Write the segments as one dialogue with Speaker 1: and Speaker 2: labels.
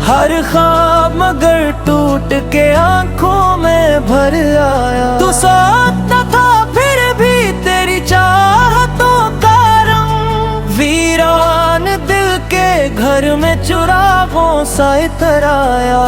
Speaker 1: हर ख्वाब मगर टूट के आंखों में भर आया। तू साथ न था फिर भी तेरी चाहतों का रंग वीरान दिल के घर में चुरागों सा इतर आया।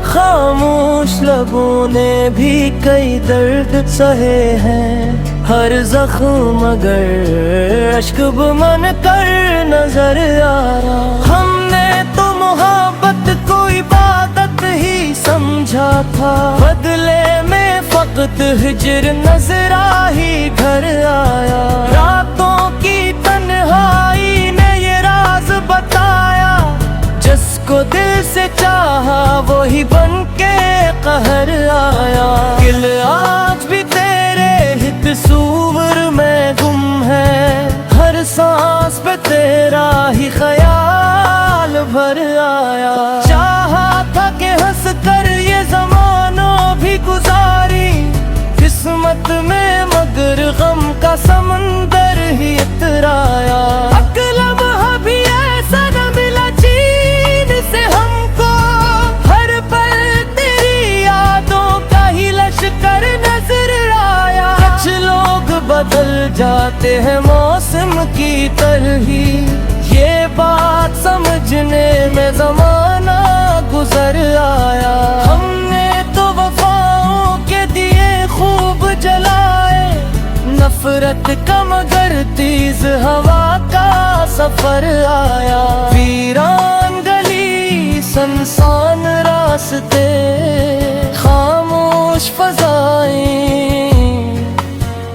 Speaker 1: खामोश लबों ने भी कई दर्द सहे हैं, हर जख्म मगर अश्क बन कर नजर आ रहा। हमने तो मोहब्बत को इबादत ही समझा था, बदले में फकत हिजर नजरा ही घर आया। रातों की तन्हाई ने ये राज बताया, जिसको दिल से चाहा वो ही बन के कहर आया। दिल आज भी तेरे हित सूवर में गुम है, हर सांस पे तेरा ही ख्याल भर आया। चाहा था कि हंस कर ये ज़मानों भी गुजारी, किस्मत में मगर गम का समंदर ही इतराया। बदल जाते हैं मौसम की तरह, ये बात समझने में ज़माना गुजर आया। हमने तो वफाओं के दिए खूब जलाए, नफरत का मगर तेज हवा का सफर आया। वीरान गली सुनसान रास्ते, खामोश फज़ाएं,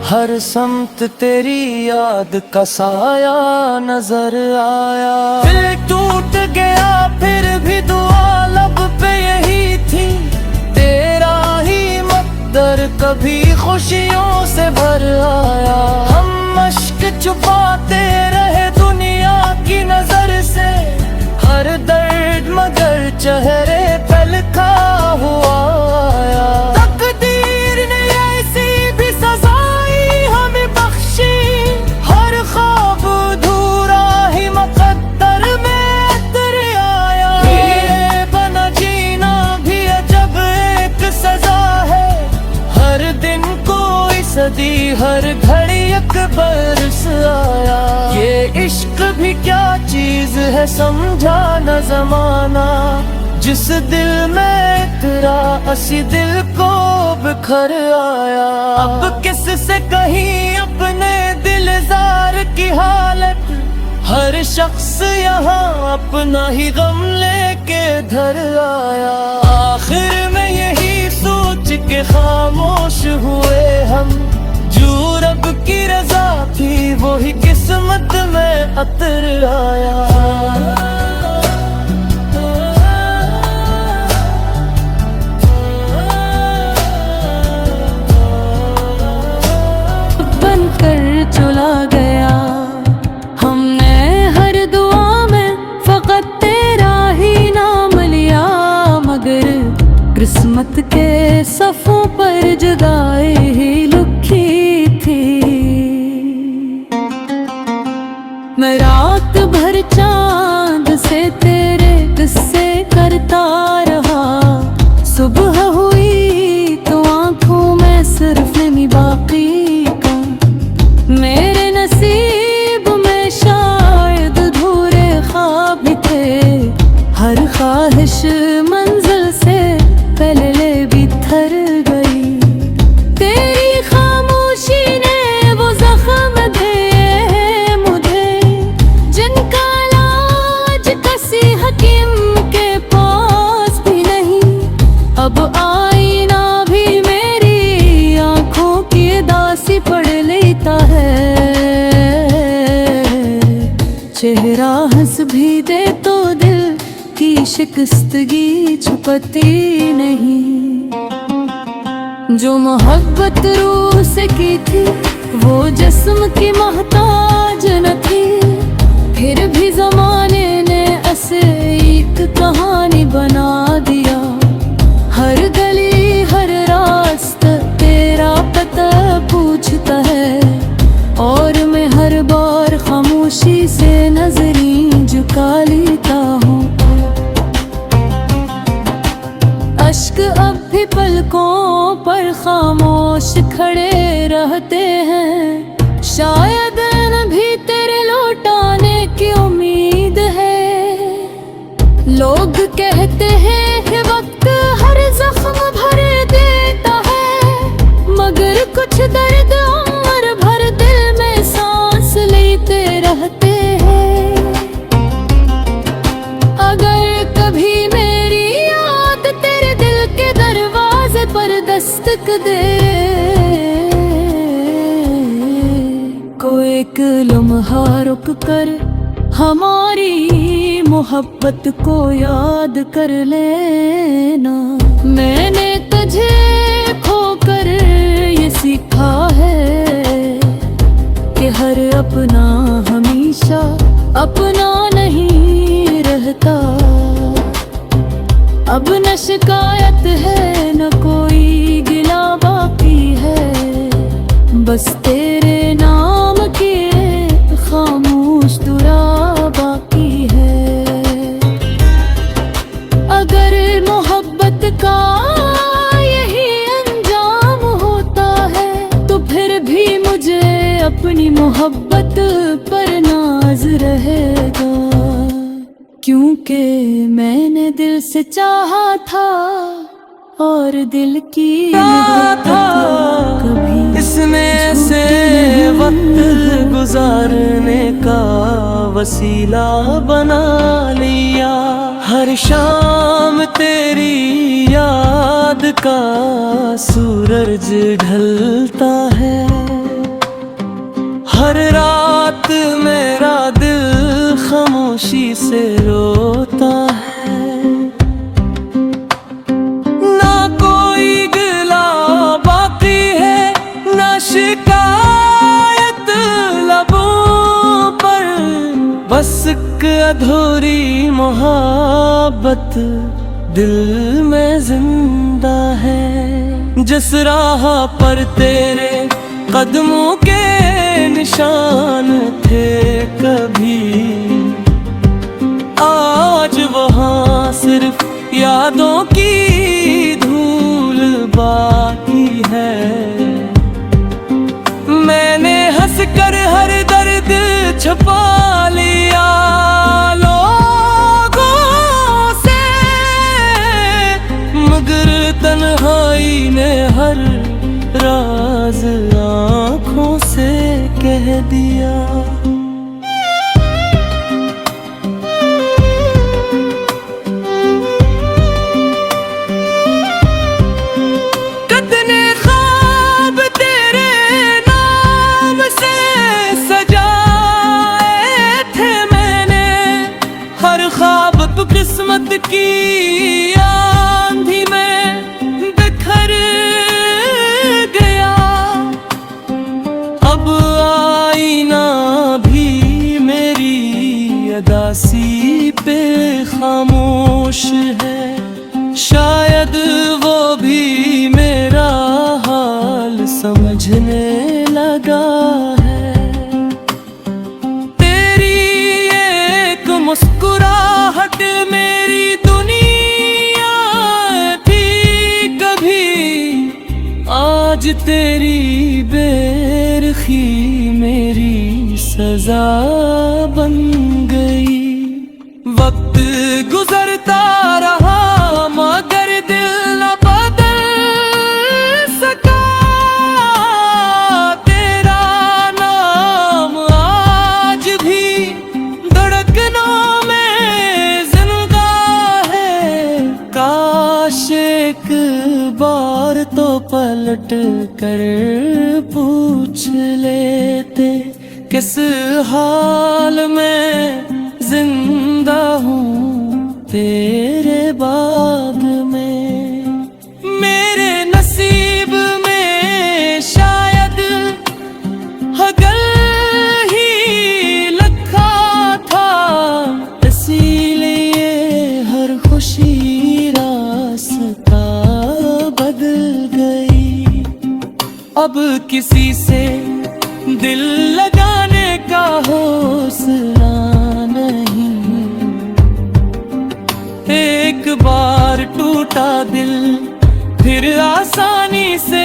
Speaker 1: हर समत तेरी याद का साया नजर आया। दिल टूट गया फिर भी दुआ लब पे यही थी, तेरा ही मकदर कभी खुशियों से भर आया। हम अश्क छुपाते रहे दुनिया की नजर से, हर दर्द मगर चेहरे पे लिखा हुआ आया। तकदीर ने ऐसी भी सजा हर ख्वाब अधूरा ही मुकद्दर में उतर आया। ये बना जीना भी अजब एक सजा है, हर दिन कोई सदी हर घड़ी एक बरस आया। ये इश्क भी क्या चीज है समझा न ज़माना, जिस दिल में इतरा असी दिल को बिखर आया। अब किससे कहीं अपने दिलजार की हालत, हर शख्स यहाँ अपना ही गम लेके धर आया। आखिर में यही सोच के खामोश हुए हम, जो रब की रजा थी वो ही किस्मत में अतर आया।
Speaker 2: चला गया हमने हर दुआ में फकत तेरा ही नाम लिया, मगर किस्मत के सफ़ों पर जुदाई ही लिखी थी। मैं रात भर चांद से तेरे किस्से करता रहा, सुबह हुई तो आंखों में सिर्फ नमी बाकी। मेरे नसीब में शायद अधूरे ख्वाब भी थे, हर ख्वाहिश मंजिल से पहले भी थर गई। तेरी खामोशी ने वो जख्म दिए मुझे, जिनका इलाज किसी हकीम के पास भी नहीं। अब आईना भी मेरी आंखों की दासी पढ़ लेता है, चेहरा हंस भी दे तो दिल की शिकस्तगी छुपती नहीं। जो मोहब्बत रूह से की थी वो जिस्म की मोहताज न थी, फिर भी जमाने ने ऐसे एक कहानी बना दिया। हर गली हर रास्ता तेरा पता खामोश खड़े रहते हैं। शायद न भी तेरे लौटाने की उम्मीद है। लोग कहते हैं कि वक्त हर जख्म भर देता है, मगर कुछ दर्द उम्र भर दिल में सांस लेते रहते हैं। अगर कभी मेरी याद तेरे दिल के दरवाजे पर दस्तक दे, कोई एक लम्हा रुक कर हमारी मोहब्बत को याद कर लेना। मैंने तुझे खोकर ये सीखा है कि हर अपना हमेशा अपना नहीं रहता। अब न शिकायत है न कोई गिला बाकी है, बस तेरे नाम की एक खामोश दुआ बाकी है। अगर मोहब्बत का यही अंजाम होता है, तो फिर भी मुझे अपनी मोहब्बत पर नाज रहेगा, क्योंकि मैंने दिल से चाहा था और दिल की कभी
Speaker 1: इसमें से वक्त गुजारने का वसीला बना लिया। हर शाम तेरी याद का सूरज ढलता है। हर रात मेरा दिल खामोशी से रोता है। ना कोई गिला बाकी है, ना शिकायत लबों पर, बस एक अधूरी मोहब्बत दिल में जिंदा है। जिस राह पर तेरे कदमों के निशान थे कभी, आज वहाँ सिर्फ यादों की धूल बाकी है। मैंने हंस कर हर दर्द छुपा लिया लोगों से, मगर तन्हाई ने हर राज आँखों से कह दिया। कितने ख्वाब तेरे नाम से सजाए थे मैंने, हर ख्वाब तो किस्मत की आंधी में बिखर गया। अब आईना भी मेरी अदासी पे खामोश है, शायद वो भी मेरा हाल समझने लगा है। तेरी एक मुस्कुराहट मेरी दुनिया थी कभी, आज तेरी बेरखी मेरी सजा बन गई। वक्त गुजरता रहा मगर दिल न बदल सका। तेरा नाम आज भी धड़कनों में जिंदा है। काश एक बार तो पलट कर पूछ लेते, किस हाल में जिंदा हूँ तेरे बाग में। मेरे नसीब में शायद हगल ही लिखा था, इसीलिए हर खुशी रास्ता बदल गई। अब किसी से दिल लगाने का हौसला नहीं, एक बार टूटा दिल फिर आसानी से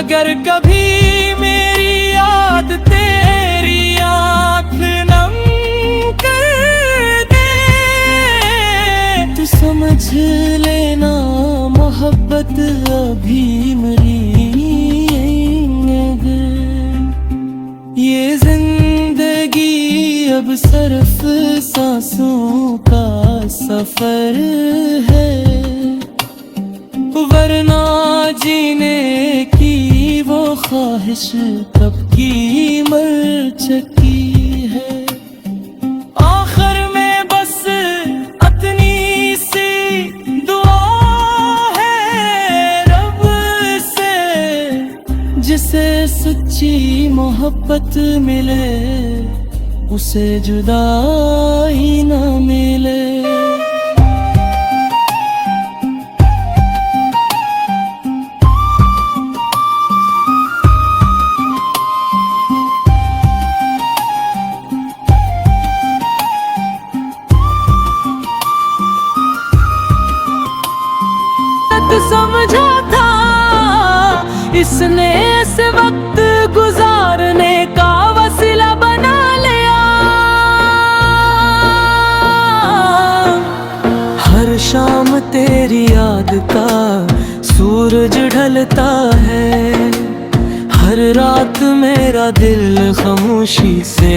Speaker 1: अगर कभी मेरी याद तेरी आँख नम कर दे तो समझ लेना मोहब्बत अभी मरी है। ये जिंदगी अब सिर्फ सांसों का सफर है, वरना जीने की वो ख्वाहिश कब की मर चुकी है। आखिर में बस अपनी सी दुआ है रब से, जिसे सच्ची मोहब्बत मिले उसे जुदाई न मिले। समझा था इसने इस वक्त गुजारने का वसीला बना लिया। हर शाम तेरी याद का सूरज ढलता है, हर रात मेरा दिल खामोशी से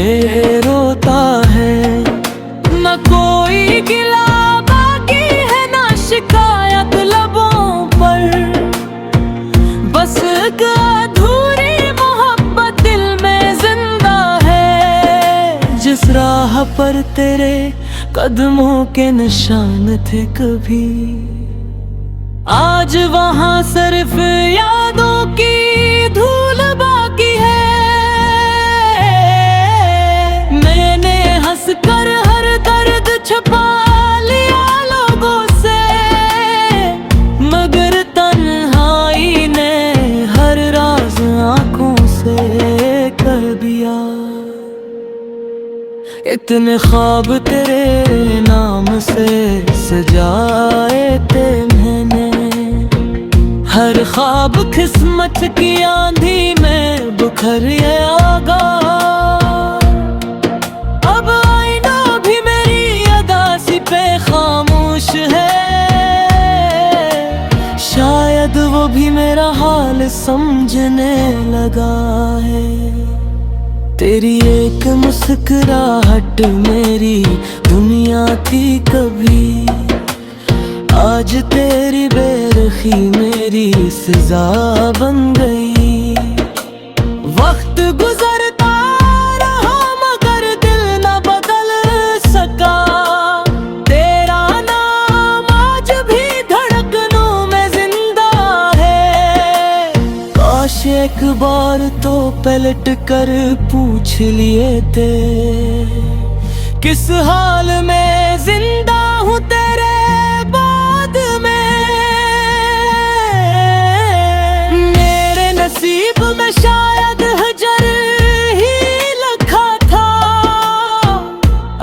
Speaker 1: रोता है। न कोई गिला बाकी है ना शिकायत लबों पर, बस एक अधूरी मोहब्बत दिल में जिंदा है। जिस राह पर तेरे कदमों के निशान थे कभी, आज वहां सिर्फ यादों की धूल बाकी है। मैंने हंसकर हर दर्द छुपा लिया लोगों से, मगर तन्हाई ने हर राज आंखों से कह दिया। इतने ख्वाब तेरे नाम से सजाए थे मैंने, हर ख्वाब किस्मत की आंधी में बुखर आगा। अब आईना भी मेरी अदा सी पे खामोश है, शायद वो भी मेरा हाल समझने लगा है। तेरी एक मुस्कुराहट मेरी दुनिया थी कभी, आज तेरी बेरुखी मेरी सजा बन गई। वक्त गुजरता रहा मगर दिल न बदल सका, तेरा नाम आज भी धड़कनों में जिंदा है। काश एक बार तो पलट कर पूछ लिए थे, किस हाल में जिंदा हूँ तेरे बाद में। मेरे नसीब में शायद हजर ही लिखा था,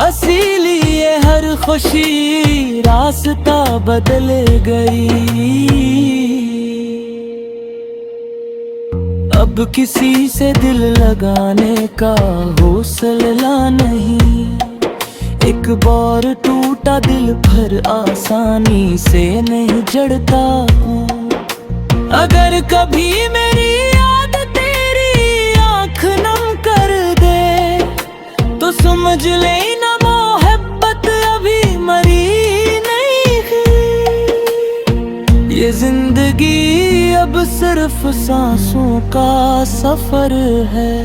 Speaker 1: इसीलिए हर खुशी रास्ता बदल गई। अब किसी से दिल लगाने का हौसला नहीं, एक बार टूटा दिल फिर आसानी से नहीं जड़ता हूँ। अगर कभी मेरी याद तेरी आँख नम कर दे तो समझ लेना मोहब्बत अभी मरी नहीं है। ये जिंदगी अब सिर्फ सांसों का सफर है,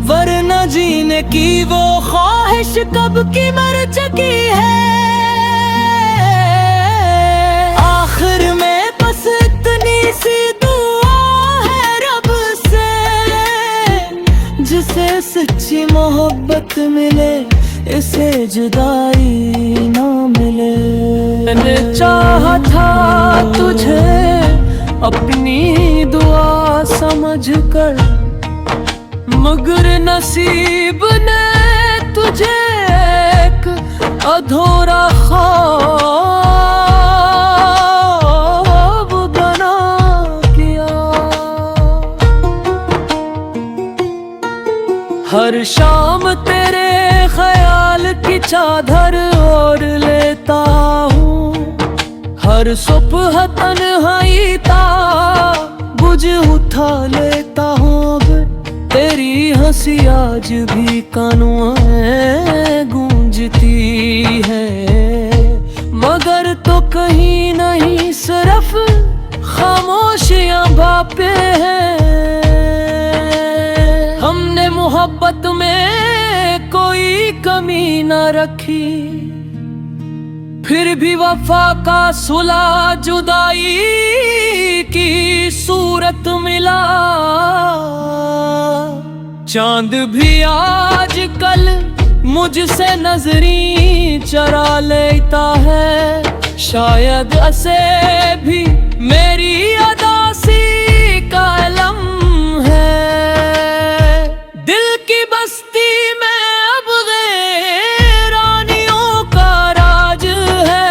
Speaker 1: वरना जीने की वो ख्वाहिश कब की मर चुकी है। आखिर में बस इतनी सी दुआ है रब से, जिसे सच्ची मोहब्बत मिले इसे जुदाई ना मिले। मैंने चाहा था तुझे अपनी दुआ समझकर, मगर नसीब ने तुझे एक अधूरा ख्वाब बना दिया। हर शाम तेरे ख्याल की चादर ओढ़ लेता हूँ, हर सुबह तन्हाई बुझ उठा लेता हूँ। तेरी हंसी आज भी कानों में गूंजती है, मगर तो कहीं नहीं सिर्फ खामोशियां बापे हैं। हमने मोहब्बत में कोई कमी न रखी, फिर भी वफा का सुला जुदाई की सूरत मिला। चांद भी आजकल मुझसे नजरी चरा लेता है, शायद ऐसे भी मेरी अदासी का अलम है। दिल की बस्ती में अब गैरानियों का राज है,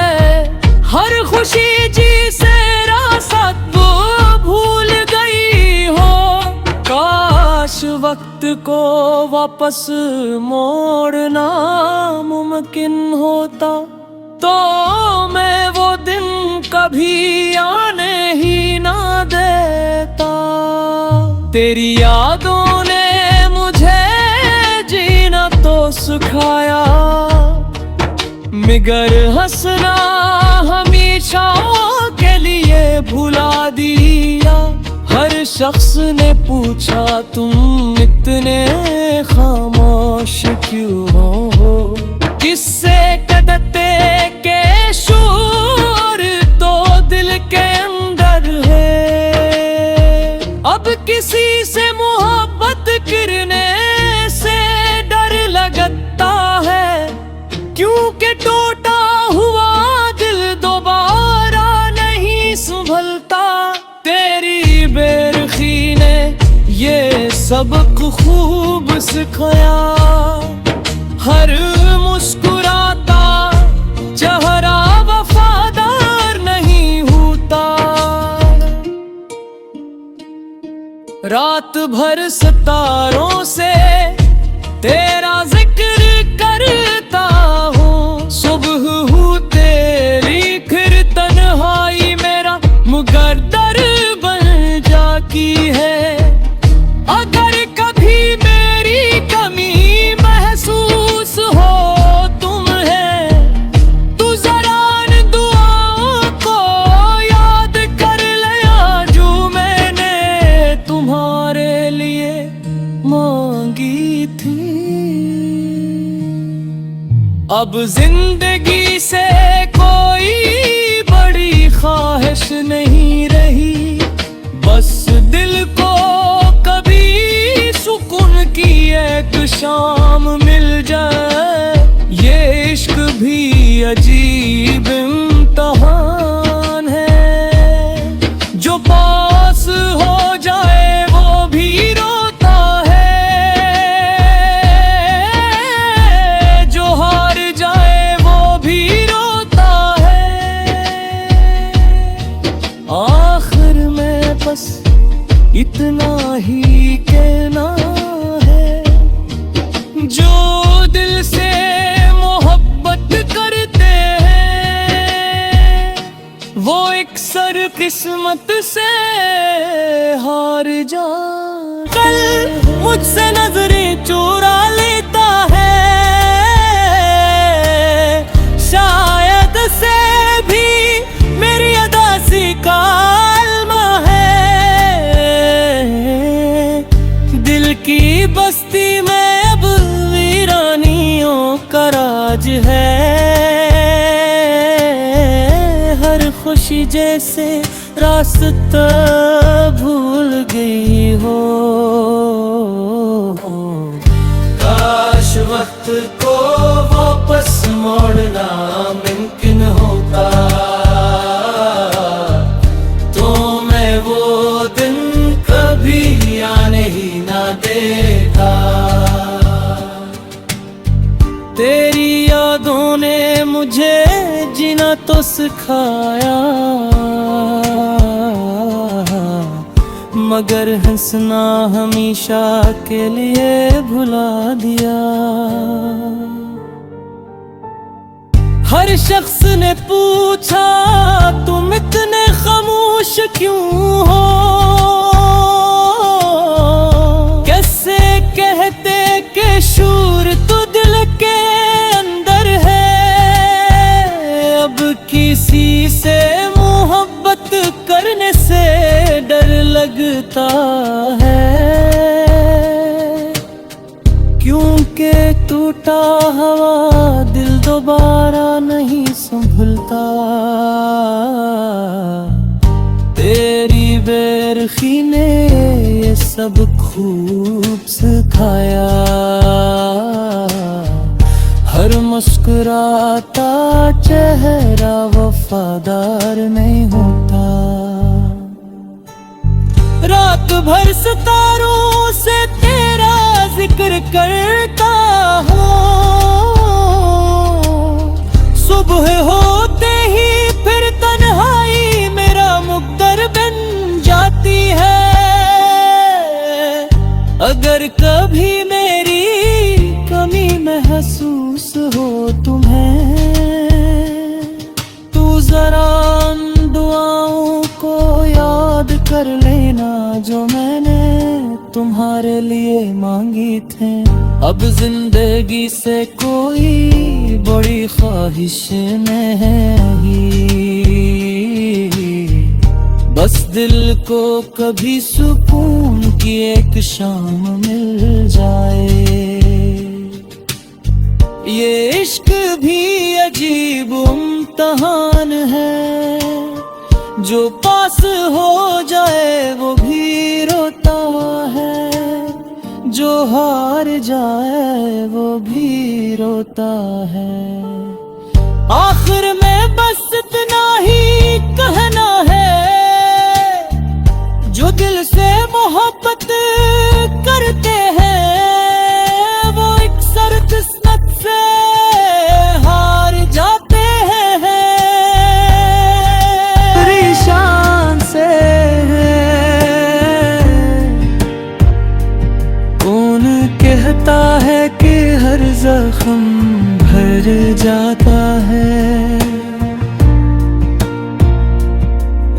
Speaker 1: हर खुशी जिसे रासत वो भूल गई हो। काश वक्त को वापस मोड़ना मुमकिन होता, तो मैं वो दिन कभी आने ही ना देता। तेरी यादों ने मुझे जीना तो सिखाया, मगर हंसना हमेशा के लिए भुला दिया। हर शख्स ने पूछा तुम इतने खामोश क्यों हो, किससे कहते के शोर तो दिल के अंदर है। अब किसी से मोहब्बत करने से डर लगता है, क्योंकि टूटा हुआ दिल दोबारा नहीं संभलता। तेरी बेरुखी ने ये सबक खूब सिखाया, हर मुस्कुराता चेहरा वफादार नहीं होता। रात भर सितारों से तेरा जिक्र करता हूँ, सुबह होते लिखर तन्हाई मेरा मुकद्दर बन जाती है। अगर कभी मेरी कमी महसूस हो तुम्हें, तू जरा इन दुआओं को याद कर लिया जो मैंने तुम्हारे लिए मांगी थी। अब जिंदगी से कोई बड़ी ख्वाहिश नहीं रही, बस दिल को कभी सुकून की एक शाम मिल जाए। ये इश्क भी अजीब इम्तिहान है, जो पास हो जाए वो भी रोता है, जो हार जाए वो भी रोता है। आखिर में बस इतना ही कहना है, जो दिल से मोहब्बत करते हैं वो अक्सर किस्मत से हार जा। कल मुझसे नजरें चुरा लेता है, शायद से भी मेरी अदासी का अलमा है। दिल की बस्ती में अब वीरानियों का राज है, हर खुशी जैसे रास्ता भूल गई हो। काश वक्त को वापस मोड़ना मुमकिन होता, तो मैं वो दिन कभी आने ही ना देता। तेरी यादों ने मुझे जीना तो सिखाया, मगर हंसना हमेशा के लिए भुला दिया। हर शख्स ने पूछा तुम इतने खामोश क्यों हो, कैसे कहते कि शूर तो दिल के अंदर है। अब किसी से मोहब्बत करने से डर लगता है, क्योंकि टूटा हुआ दिल दोबारा नहीं संभलता। तेरी बेरखी ने ये सब खूब सिखाया, हर मुस्कुराता चेहरा वफादार नहीं होता। रात भर सितारों से तेरा जिक्र करता हूँ, सुबह होते ही फिर तन्हाई मेरा मुक़द्दर बन जाती है। अगर कभी मेरी कमी महसूस हो तुम्हें, तू जरा उन दुआओं को याद कर लेना जो मैंने तुम्हारे लिए मांगी थे। अब जिंदगी से कोई बड़ी ख्वाहिश नहीं, बस दिल को कभी सुकून की एक शाम मिल जाए। ये इश्क भी अजीब इम्तिहान है, जो पास हो जाए वो भी रोता है, जो हार जाए वो भी रोता है। आखिर में बस इतना ही कहना है, जो दिल से मोहब्बत करते हैं वो अक्सर किस्मत से हार जाते हैं। परेशान से कौन कहता है कि हर जख्म भर जाता है।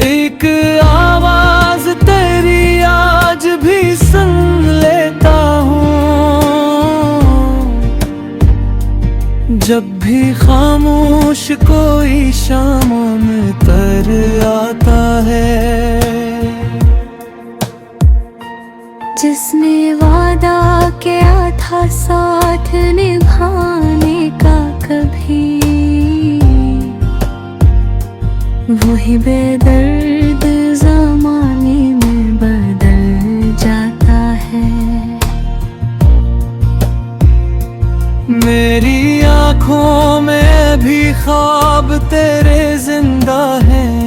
Speaker 1: एक आवाज तेरी आज भी सुन लेता हूँ, जब भी खामोश कोई शाम तर आता है।
Speaker 2: जिसने वादा किया था साथ निभाने का कभी, वही बेदर्द ज़माने में बदल जाता है।
Speaker 1: मेरी आँखों में भी ख्वाब तेरे जिंदा हैं,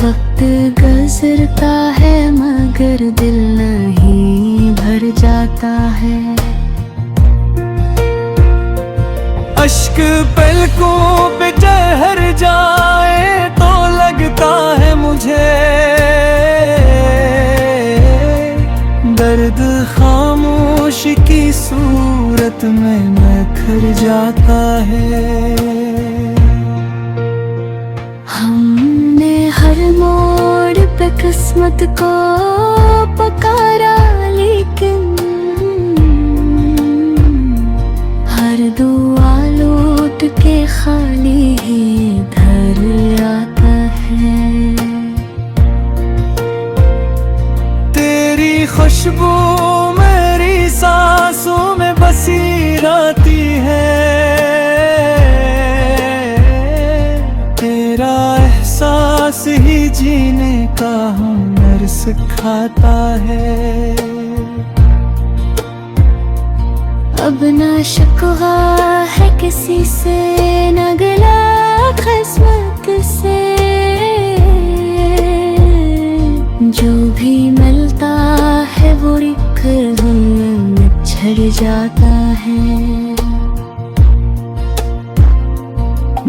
Speaker 2: वक्त गुजरता है मगर दिल नहीं भर जाता है।
Speaker 1: अश्क पलकों पे ठहर जाए तो लगता है मुझे, दर्द खामोश की सूरत में निखर जाता है।
Speaker 2: हमने हर मोड़ पे किस्मत को पुकारा, लेकिन हर दुआ लौट के खाली ही घर आता है।
Speaker 1: तेरी खुशबू मेरी सांसों में बसी रहती है, तेरा एहसास ही जीने का हुनर सिखाता है।
Speaker 2: अब ना शिकवा है किसी से, न गिला किस्मत से, जो भी मिलता है वो एक धुन में छड़ जाता है।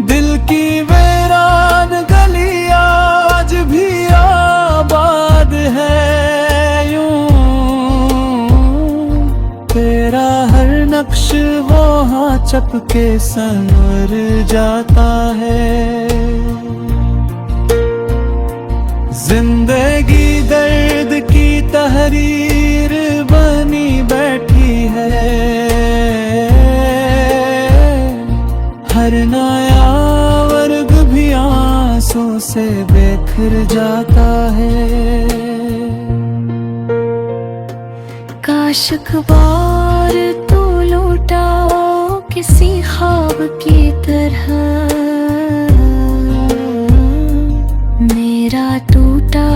Speaker 1: दिल की वीरान गली आज
Speaker 3: वहाँ चपके संवर जाता है। जिंदगी दर्द की तहरीर बनी बैठी है, हर नया वर्ग भी आंसू से बिखर जाता है।
Speaker 2: काश अखबार तो लौटा किसी ख्वाब की तरह, मेरा टूटा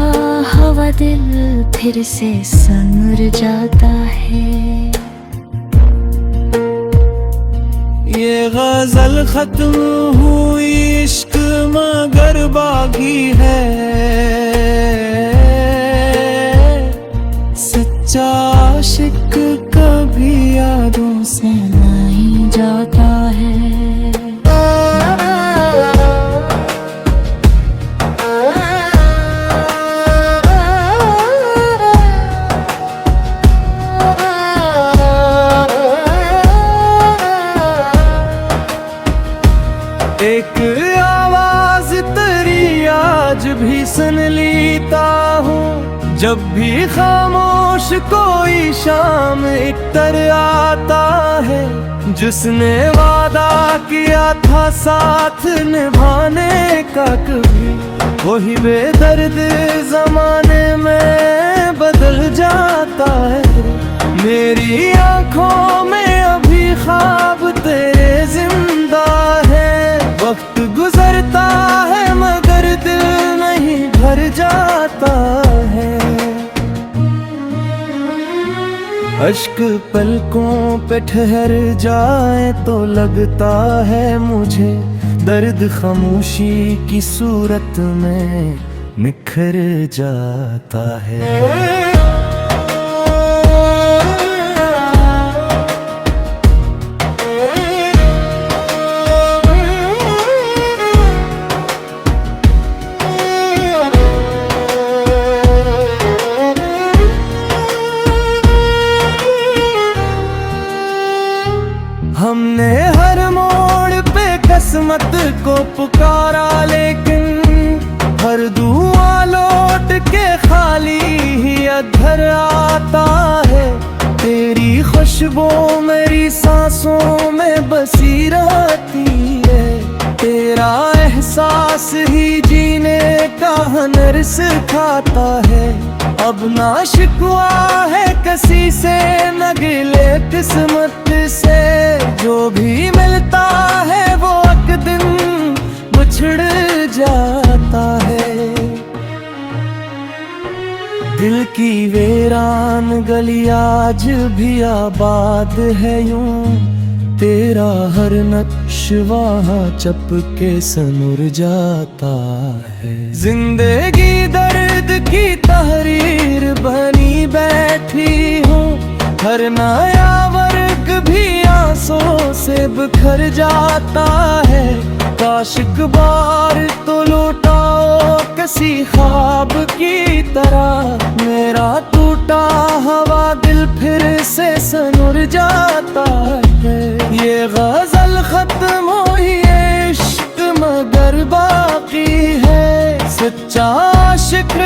Speaker 2: हवा दिल फिर से संवर जाता है।
Speaker 3: ये गजल खत्म हुई इश्क मगर बाकी है, सच्चा आशिक कभी यादों से नहीं जाता है।
Speaker 1: एक आवाज तेरी आज भी सुन लेता हूँ, जब भी खामोश कोई शाम इतर आता है। जिसने वादा किया था साथ निभाने का कभी, वही बेदर्द जमाने में बदल जाता है। मेरी आंखों में अभी ख्वाब तेरे जिंदा है, वक्त गुजरता है मगर दिल नहीं भर जाता है। अश्क पलकों पे ठहर जाए तो लगता है मुझे, दर्द खामोशी की सूरत में निखर जाता है। हमने हर मोड़ पे किस्मत को पुकारा, लेकिन हर दुआ लौट के खाली ही अधर आता है। तेरी खुशबू मेरी सांसों में बसी रहती है, तेरा एहसास ही जीने का हुनर सिखाता है। अब ना शिकवा है किसी से न गिले किस्मत से, जो भी मिलता है वो एक दिन बिछड़ जाता है। दिल की वीरान गली आज भी आबाद है यूं, तेरा हर नक्श वहाँ चपके सनुर जाता है। जिंदगी दर्द की तहरीर बनी बैठी हूँ, हर नया वर्ग भी आंसू से बिखर जाता है। काश एक बार तो लौटाओ किसी ख्वाब की तरह, मेरा टूटा हवा दिल फिर से सनुर जाता है। ये गजल खत्म हुई इश्क मगर बाकी है, सच्चा आशिक